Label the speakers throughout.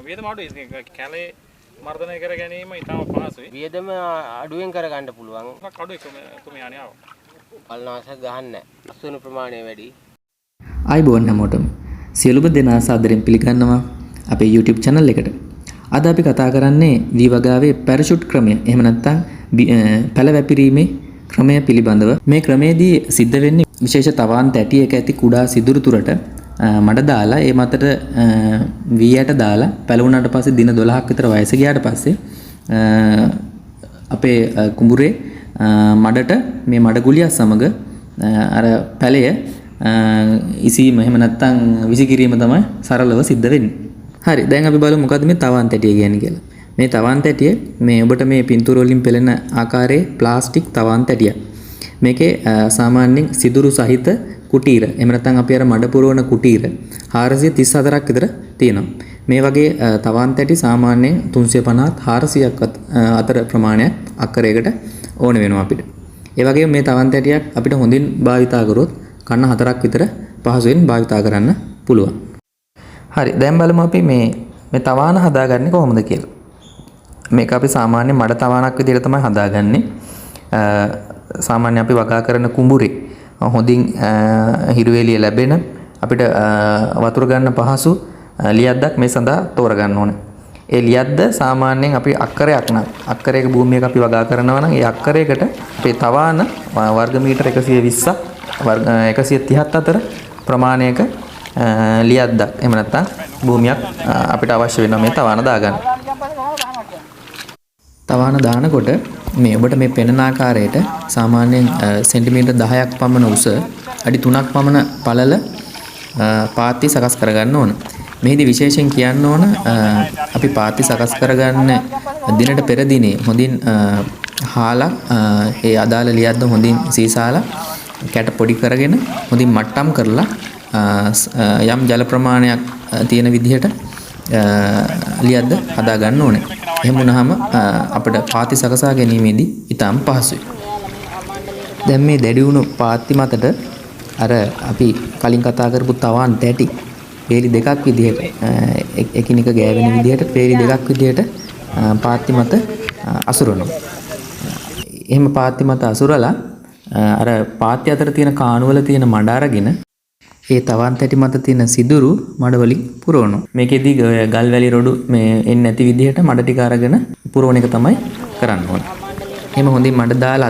Speaker 1: වියදම අඩුයි. කැලේ මර්ධනය කර ගැනීම ඉතාම පහසුයි.
Speaker 2: වියදම අඩුවෙන් කර ගන්න පුළුවන්.
Speaker 1: අඩුයි කුමේ යන්නේ ආව.
Speaker 2: පල්නාශක ගහන්න අසුණු ප්‍රමාණය වැඩි.
Speaker 3: ආයුබෝවන් හැමෝටම. සියලුම දෙනා සාදරයෙන් පිළිගන්නවා අපේ YouTube channel එකට. අද අපි කතා කරන්නේ වී වගාවේ පැරෂුට් ක්‍රමය. එහෙම නැත්නම් පැල වැපිරීමේ ක්‍රමය පිළිබඳව. මේ ක්‍රමයේදී සිද්ධ වෙන්නේ විශේෂ තවාන් තැටියක ඇති කුඩා සිදුරු තුරට මඩ දාලා ඒ මතට වී යට දාලා පැලුණාට පස්සේ දින 12ක් විතර වයස ගියාට පස්සේ අපේ කුඹුරේ මඩට මේ මඩ ගුලිය සමග අර පැලය ඉසීම එහෙම නැත්නම් විසිකිරීම තමයි සරලව සිද්ධ වෙන්නේ. හරි, දැන් අපි බලමු මොකද්ද මේ තවාන් තැටිය කියන්නේ කියලා. මේ තවාන් තැටිය මේ ඔබට මේ පින්තූර වලින් පෙළෙන ආකාරයේ ප්ලාස්ටික් තවාන් තැටියක්. මේකේ සාමාන්‍යයෙන් සිදුරු සහිත කුටීර එහෙම නැත්නම් අපි අර මඩ පුරවන කුටීර 434ක් විතර තියෙනවා. මේ වගේ තවාන් තැටි සාමාන්‍යයෙන් 350ත් 400ක් අතර ප්‍රමාණයක් අක්කරයකට ඕන වෙනවා අපිට. ඒ වගේම මේ තවන් තැටියක් අපිට හොඳින් භාවිතා කරොත් කන්න 4ක් විතර පහසුවෙන් භාවිතා කරන්න පුළුවන්. හරි, දැන් බලමු අපි මේ තවාන හදාගන්නේ කොහොමද කියලා. මේක අපි සාමාන්‍ය මඩ තවානක් විදිහට තමයි හදාගන්නේ. සාමාන්‍ය අපි වගා කරන කුඹුරේ හොඳින් හිරු එළිය ලැබෙන අපිට වතුර ගන්න පහසු ලියද්දක් මේ සඳහා තෝරගන්න ඕනේ. ඒ ලියද්ද සාමාන්‍යයෙන් අපි අක්කරයක් නම් අක්කරයක භූමියක අපි වගා කරනවා නම් ඒ අක්කරයකට අපේ තවාන වර්ග මීටර 120ක් වර්ග 130ක් අතර ප්‍රමාණයක ලියද්දක් එහෙම නැත්නම් භූමියක් අපිට අවශ්‍ය වෙනවා මේ තවාන දාගන්න. තවාන දානකොට මේ ඔබට මේ පෙනෙන ආකාරයට සාමාන්‍යයෙන් සෙන්ටිමීටර් 10ක් පමණ උස අඩි 3ක් පමණ පළල පාත්ති සකස් කරගන්න ඕන. මෙහිදී විශේෂයෙන් කියන්න ඕන අපි පාත්ති සකස් කරගන්න දිනට පෙර දිනේ හොඳින් හාලා ඒ අදාළ ලියද්ද හොඳින් සීසාලා කැට පොඩි කරගෙන හොඳින් මට්ටම් කරලා යම් ජල ප්‍රමාණයක් තියෙන විදිහට ලියද්ද හදා ගන්න ඕනේ. එහෙම වුණාම අපිට පාත්ති සකසා ගැනීමේදී ඊටම පහසුයි. දැන් මේ දැඩි වුණු පාත්ති මතට අර අපි කලින් කතා කරපු තවාන් තැටි පේලි දෙකක් විදිහට එකිනෙක ගෑවෙන විදිහට පේලි දෙකක් විදිහට පාත්ති මත අසුරනවා. එහෙම පාත්ති මත අසුරලා අර පාත්ති අතර තියෙන කාණුවල තියෙන මඩ අරගෙන ඒ තවන් තැටි මත තියෙන සිදුරු මඩ වලින් පුරවනවා. මේකෙදි ගල් වැලි රොඩු මේ එන්නේ නැති විදිහට මඩ ටික අරගෙන පුරවන එක තමයි කරන්න ඕනේ. එහෙම හොඳින් මඩ දාලා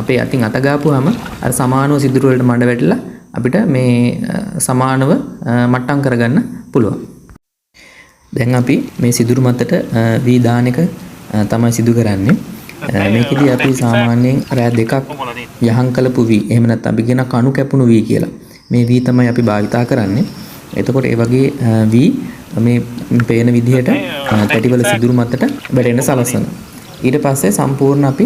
Speaker 3: අපේ අතින් අත ගාපුවාම අර සමානව සිදුරු වලට මඩ වැටිලා අපිට මේ සමානව මට්ටම් කරගන්න පුළුවන්. දැන් අපි මේ සිදුරු මතට වී දාන එක තමයි සිදු කරන්නේ. මේකෙදි අපි සාමාන්‍යයෙන් රෑ දෙකක් යහන් කළපු වී එහෙම නැත්නම් අපි කියන කණු කැපුණු වී කියලා. මේ වී තමයි අපි භාවිතා කරන්නේ. එතකොට ඒ වගේ වී මේ පේන විදිහට තැටිවල සිදුරු මතට වැටෙන්න සලසන. ඊට පස්සේ සම්පූර්ණ අපි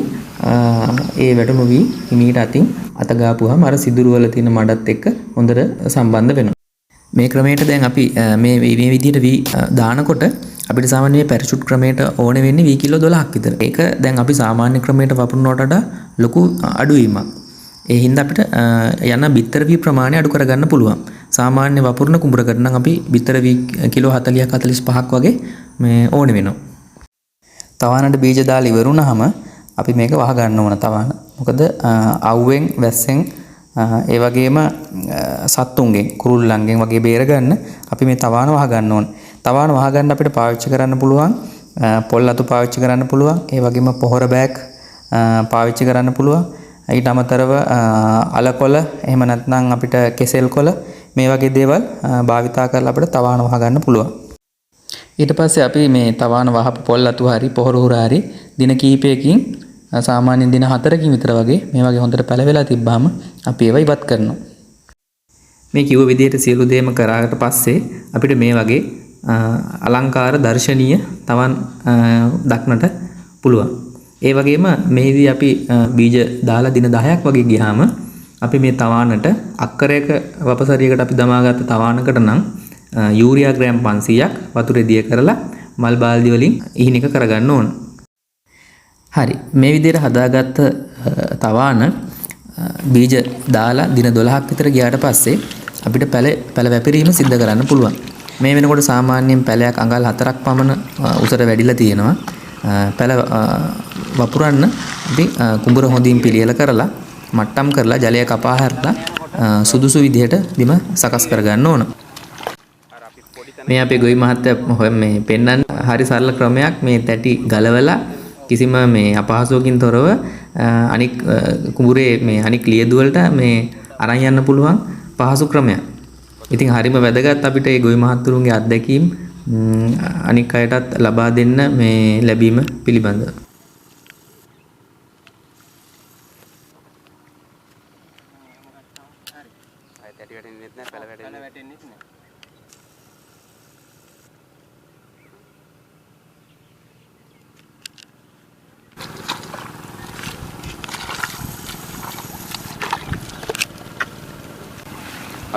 Speaker 3: ඒ වැටුණු වී හිමීට අතින් අත ගාපුවාම අර සිදුරු වල තියෙන මඩත් එක්ක හොඳට සම්බන්ධ වෙනවා. මේ ක්‍රමයට දැන් අපි මේ විදිහට වී දානකොට අපිට සාමාන්‍ය මේ පැරෂුට් ක්‍රමයට ඕන වෙන්නේ වී කිලෝ 12ක් විතර. ඒක දැන් අපි සාමාන්‍ය ක්‍රමයට වපුරනවට වඩා ලොකු අඩුවීමක්. ඒ හින්දා අපිට යන බිත්තර වී ප්‍රමාණය අඩු කරගන්න පුළුවන්. සාමාන්‍ය වපුරන කුඹරකට නම් අපි බිත්තර වී කිලෝ 40ක් 45ක් වගේ මේ ඕන වෙනවා. තවානට බීජ දාලා ඉවරුනහම අපි මේක වහ ගන්න ඕන තවාන. මොකද අවුවෙන් වැස්සෙන් ඒ වගේම සත්තුන්ගෙන් කුරුල්ලන්ගෙන් වගේ බේර ගන්න අපි මේ තවාන වහ ගන්න ඕන. තවාන වහ ගන්න අපිට පාවිච්චි කරන්න පුළුවන් පොල් අතු පාවිච්චි කරන්න පුළුවන්. ඒ වගේම පොහොර බෑග් පාවිච්චි කරන්න පුළුවන්. ඊට අමතරව අලකොළ එහෙම නැත්නම් අපිට කෙසෙල් කොළ මේ වගේ දේවල් භාවිතා කරලා අපිට තවාන වහ ගන්න පුළුවන්. ඊට පස්සේ අපි මේ තවාන වහපු පොල් අතු හරි පොහොර හරි දින කිහිපයකින් සාමාන්‍යයෙන් දින 4කින් විතර වගේ මේ වගේ හොඳට පැලවෙලා තිබ්බාම අපි ඒවා ඉවත් කරනවා. මේ කිව්ව විදිහට සියලු දේම කරාට පස්සේ අපිට මේ වගේ අලංකාර දර්ශනීය තවන් දක්නට පුළුවන්. ඒ වගේම මේදී අපි බීජ දාලා දින 10ක් වගේ ගියාම අපි මේ තවානට අක්කරයක වපසරියකට අපි දමාගත්ත තවානකට නම් යූරියා ග්‍රෑම් 500ක් වතුරේ දිය කරලා මල් බාල්දි වලින් ඉහිනික කරගන්න ඕන. හරි, මේ විදිහට හදාගත්ත තවාන බීජ දාලා දින 12ක් විතර ගියාට පස්සේ අපිට පැල වැපිරීම සිද්ධ කරන්න පුළුවන්. මේ වෙනකොට සාමාන්‍යයෙන් පැලයක් අඟල් 4ක් පමණ උසට වැඩිලා තියෙනවා. පැල වපුරන්න අපි කුඹුර හොඳින් පිළියෙල කරලා මට්ටම් කරලා ජලය කපා හැරලා සුදුසු විදිහට බිම සකස් කරගන්න ඕන. මේ අපේ ගොවි මහත්තයා මේ පෙන්වන්න හරි සරල ක්‍රමයක් මේ තැටි ගලවලා කිසිම මේ අපහසුවකින් තොරව අනික් කුඹුරේ මේ අනික් ලියදු වලට මේ අරන් යන්න පුළුවන් පහසු ක්‍රමයක්. ඉතින් හරිම වැදගත් අපිට මේ ගොවි මහත්තුරුන්ගේ අත්දැකීම් අනික් අයටත් ලබා දෙන්න මේ ලැබීම පිළිබඳව.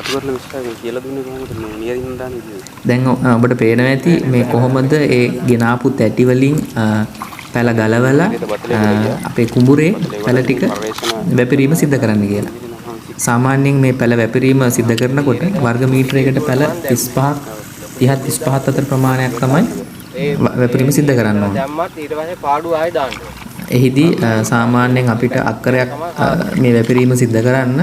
Speaker 4: අතුරල විස්තර කියලා දුන්නේ කොහොමද මේ නියරින් දාන්නේ කියන්නේ?
Speaker 3: දැන් ඔබට පේනවා ඇති මේ කොහොමද ඒ ගෙනාපු තැටි වලින් පැල ගලවලා අපේ කුඹුරේ පැල ටික වැපිරීම සිද්ධ කරන්න කියලා. සාමාන්‍යයෙන් මේ පැල වැපිරීම සිද්ධ කරනකොට වර්ග මීටරයකට පැල 35 35 අතර ප්‍රමාණයක් තමයි වැපිරීම සිද්ධ කරන්න ඕනේ.
Speaker 2: දැම්මත් ඊට පස්සේ පාඩුව ආයෙ දාන්න ඕනේ.
Speaker 3: එහිදී සාමාන්‍යයෙන් අපිට අක්කරයක් මේ වැපිරීම සිද්ධ කරන්න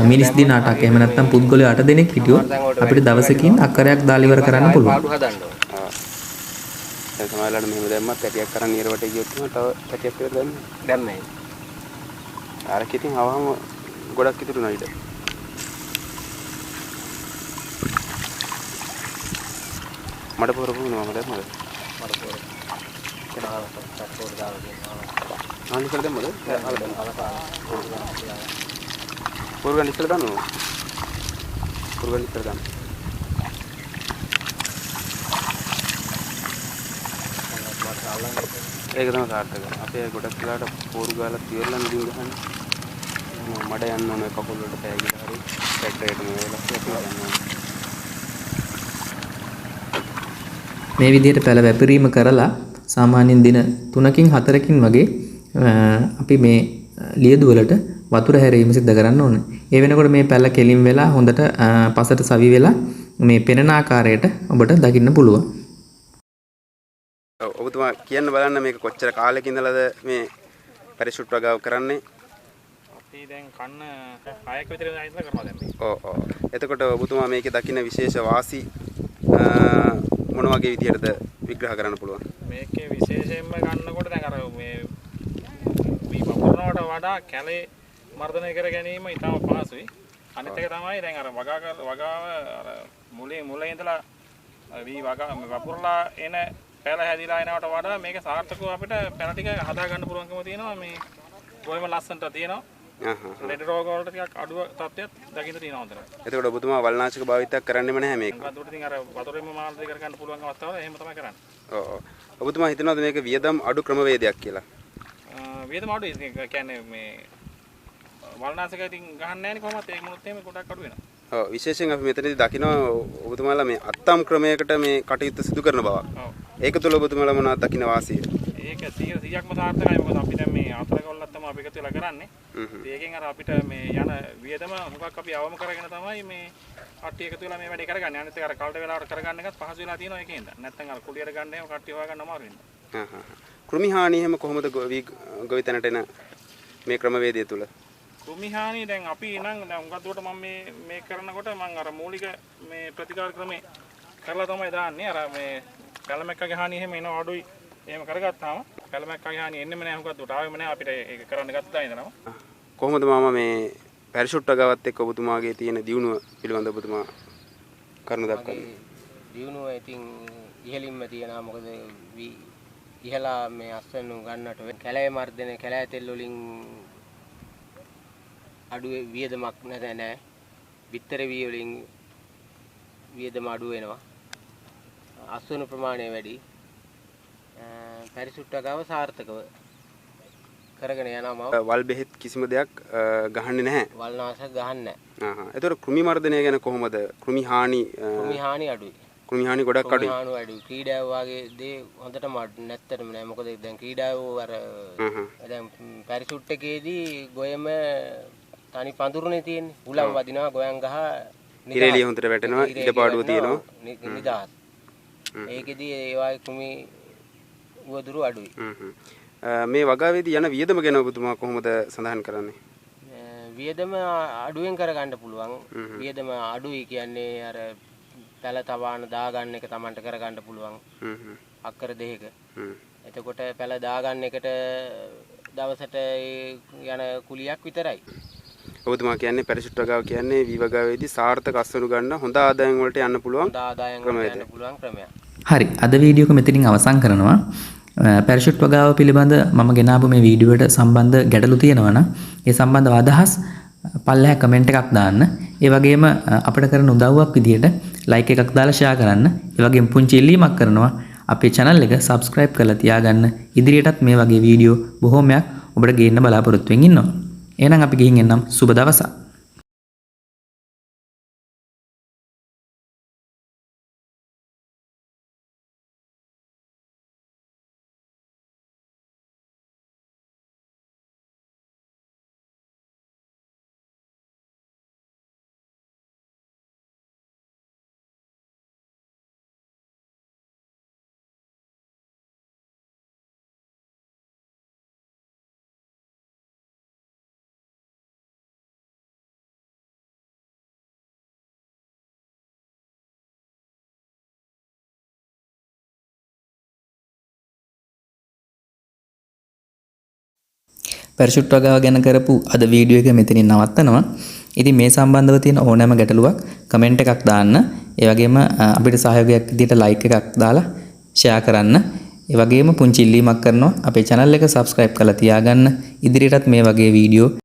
Speaker 3: මිනිස් දින 8ක් එහෙම නැත්නම් පුද්ගලයෝ 8 දෙනෙක් හිටියොත් අපිට දවසකින් අක්කරයක් දාලා ඉවර කරන්න පුළුවන්.
Speaker 2: පාඩුව හදන්න ඕනේ.
Speaker 4: දැන් සමහරවිට මෙහෙම දැම්මත් පැටියක් කරන් නියරවට ගියොත් තව පැටියක් විතර
Speaker 2: දැම්මේ.
Speaker 4: අරක ඉතින් අවහම ගොඩක් ඉතුරු නයිද? මඩ පොරපුනවා මම දැම්මද?
Speaker 2: මඩ පොර. කෙනාට පොර දාලා දෙනවා.
Speaker 4: අනිත් කර දැම්මද? පොරගන් ඉස්සර දානවා. පොරගන් ඉස්සර දාන්න. ඒක තමයි සාර්ථක. අපේ ගොඩක් වෙලාවට පොරු ගාලා තියලා නිදින් ගහන්නේ. මඩ යන්න ඕනේ කකුල් වලට පෑගිලා හරි ට්‍රැක්ටරේට මේවලා යනවා.
Speaker 3: මේ විදිහට පැල වැපිරීම කරලා සාමාන්‍යයෙන් දින 3කින් 4කින් වගේ අපි මේ ලියදු වලට වතුර හැරීම සිද්ධ කරන්න ඕනේ. ඒ වෙනකොට මේ පැල කෙලින් වෙලා හොඳට පසට සවි වෙලා මේ පෙනෙන ආකාරයට ඔබට දකින්න පුළුවන්.
Speaker 4: ඔබතුමා කියන්න බලන්න මේක කොච්චර කාලෙක ඉඳලාද මේ පැරෂුට් වගාව කරන්නේ?
Speaker 1: අපි දැන් කන්න 6ක විතර ඉඳලා කරනවා දැන් මේ.
Speaker 4: ඔව් ඔව්. එතකොට ඔබතුමා මේකේ දකින්න විශේෂ වාසි මොන වගේ විදියටද විග්‍රහ කරන්න පුළුවන්?
Speaker 1: මේකේ විශේෂයෙන්ම ගන්නකොට දැන් අර මේ වපුරනවට වඩා කැලේ මර්ධනය කර ගැනීම ඉතාම පහසුයි. අනිත් එක තමයි දැන් අර වගාව අර මුලින් ඉඳලා වපුරලා එන පැල හැදිලා එනවට වඩා මේක සාර්ථකව අපිට පැල ටික හදා ගන්න පුළුවන්කම තියෙනවා. මේ ගොයම ලස්සනට තියෙනවා. ලෙඩ රෝග වලට ටිකක් අඩුව තත්ත්වයක් දකින්න තියෙනවා හොඳට.
Speaker 4: එතකොට ඔබතුමා වල්නාශක භාවිතයක් කරන්නෙම නැහැ මේක.
Speaker 1: ඒකට ඉතින් අර වතුරෙම මාර්ධනය කර ගන්න පුළුවන් අවස්ථාවල එහෙම තමයි කරන්නේ.
Speaker 4: ඔව් ඔව්. ඔබතුමා හිතනවාද මේක වියදම් අඩු ක්‍රමවේදයක් කියලා?
Speaker 1: වියදම අඩුයි. ඒ කියන්නේ මේ වල්නාශක ඉතින් ගහන්න නැහැ නේ කොහොමද ඒක මොනොත් එහෙම ගොඩක් අඩු වෙනවා.
Speaker 4: ඔව් විශේෂයෙන් අපි මෙතනදී දකිනවා ඔබතුමාලා මේ අත්තම් ක්‍රමයකට මේ කටයුත්ත සිදු කරන බව.
Speaker 1: ඔව්.
Speaker 4: ඒක තුළ ඔබතුමාලා මොනවද දකින්න වාසිය?
Speaker 1: ඒක 100%ක්ම සාර්ථකයි. මොකද අපි දැන් මේ ආතරකවලත් තමයි අපි එකතු වෙලා කරන්නේ. ඒකෙන් අර අපිට මේ යන වියදම මොකක් අපි අවම කරගෙන තමයි මේ කට්ටිය එකතු වෙලා මේ වැඩේ කරගන්නේ. අනිත් එක අර කල්ට වෙලාවට කරගන්න එකත් පහසු වෙලා තියෙනවා ඒකෙන්ද. නැත්නම් අර කුලියට ගන්න එහෙම කට්ටිය හොයාගන්න අමාරු වෙනවා.
Speaker 4: කෘමි හානි එහෙම කොහොමද ගොවිතැනට එන මේ ක්‍රමවේදය තුළ?
Speaker 1: කෘමි හානි දැන් අපි නම් දැන් උගත් දුරට මම මේ කරනකොට මම අර මූලික මේ ප්‍රතිකාර ක්‍රමේ කරලා තමයි දාන්නේ. අර මේ කළමැක්කගේ හානි එහෙම එනවා අඩුයි. එහෙම කරගත්තාම කළමැක්කගේ හානි එන්නෙම නැහැ උගත් දුරට ආවෙම නැහැ අපිට ඒක කරන්න ගත්තා ඉඳනවා.
Speaker 4: කොහොමද මාමා මේ පැරෂුට් වගාවත් එක්ක ඔබතුමාගේ තියෙන දියුණුව පිළිබඳව ඔබතුමා කරුණු දක්වන්නේ?
Speaker 2: දියුණුව ඉතින් ඉහළින්ම තියෙනවා. මොකද ඉහලා මේ අස්වැන්නු ගන්නට කැලෑ මර්ධනය කැලෑ තෙල් වලින් අඩු වියදමක් නැහැ. බිත්තර වී වලින් වියදම අඩු වෙනවා. අස්වැන්නු ප්‍රමාණය වැඩි. පැරිසුට් වගාව සාර්ථකව කරගෙන යනවා.
Speaker 4: වල් බෙහෙත් කිසිම දෙයක් ගහන්නේ නැහැ.
Speaker 2: වල් නාශක ගහන්නේ නැහැ.
Speaker 4: ඒතකොට කෘමි මර්ධනය ගැන කොහොමද? කෘමි හානි
Speaker 2: අඩුයි.
Speaker 4: කෘමි හානි ගොඩක් අඩුයි.
Speaker 2: කෘමි හානි අඩුයි. ක්‍රීඩාව වගේ දේ හොඳටම නැත්තටම නෑ. මොකද දැන් ක්‍රීඩාව අර දැන් පැරිසුට් එකේදී ගොයම තනි පඳුරුනේ තියෙන්නේ. උලම් වදිනවා ගොයන් ගහ
Speaker 4: ඉරේලිය හොඳට වැටෙනවා ඉඩපාඩුව තියෙනවා
Speaker 2: නිදහස්. ඒකෙදි ඒවායේ කුමි උවදුරු අඩුයි.
Speaker 4: මේ වගාවේදී යන වියදම ගැන ඔබතුමා කොහොමද සඳහන් කරන්නේ?
Speaker 2: වියදම අඩුවෙන් කරගන්න පුළුවන්. වියදම අඩුයි කියන්නේ අර පැල තවාන දාගන්න එක Tamanට කරගන්න පුළුවන්. අක්කර දෙකක. එතකොට පැල දාගන්න එකට දවසට යන කුලියක් විතරයි.
Speaker 4: ඔබතුමා කියන්නේ පැරෂුට් වගාව කියන්නේ වී වගාවේදී සාර්ථක අස්වනු ගන්න හොඳ ආදායම් වලට යන්න පුළුවන්
Speaker 2: ක්‍රමයක්.
Speaker 3: හරි අද වීඩියෝ එක මෙතනින් අවසන් කරනවා. පැරෂුට් වගාව පිළිබඳ මම ගෙනාවු මේ වීඩියෝවට සම්බන්ධ ගැටලු තියෙනවා නම් ඒ සම්බන්ධව අදහස් පල්ලෙහා කමෙන්ට් එකක් දාන්න. ඒ වගේම අපිට කරන උදව්වක් විදියට ලයික් එකක් දාලා ෂෙයා කරන්න. ඒ වගේම පුංචි ඉල්ලීමක් කරනවා අපේ channel එක subscribe කරලා තියාගන්න. ඉදිරියටත් මේ වගේ වීඩියෝ බොහෝමයක් ඔබට ගේන්න බලාපොරොත්තු වෙමින් ඉන්නවා. එහෙනම් අපි ගිහින් එන්නම් සුබ දවසක්. පැරෂුට් වගාව ගැන කරපු අද වීඩියෝ එක මෙතනින් නවත්තනවා. ඉතින් මේ සම්බන්ධව තියෙන ඕනෑම ගැටලුවක් කමෙන්ට් එකක් දාන්න. ඒ වගේම අපිට සහයෝගයක් විදියට ලයික් එකක් දාලා ෂෙයා කරන්න. ඒ වගේම පුංචි ඉල්ලීමක් කරනවා අපේ channel එක subscribe කරලා තියාගන්න. ඉදිරියටත් මේ වගේ වීඩියෝ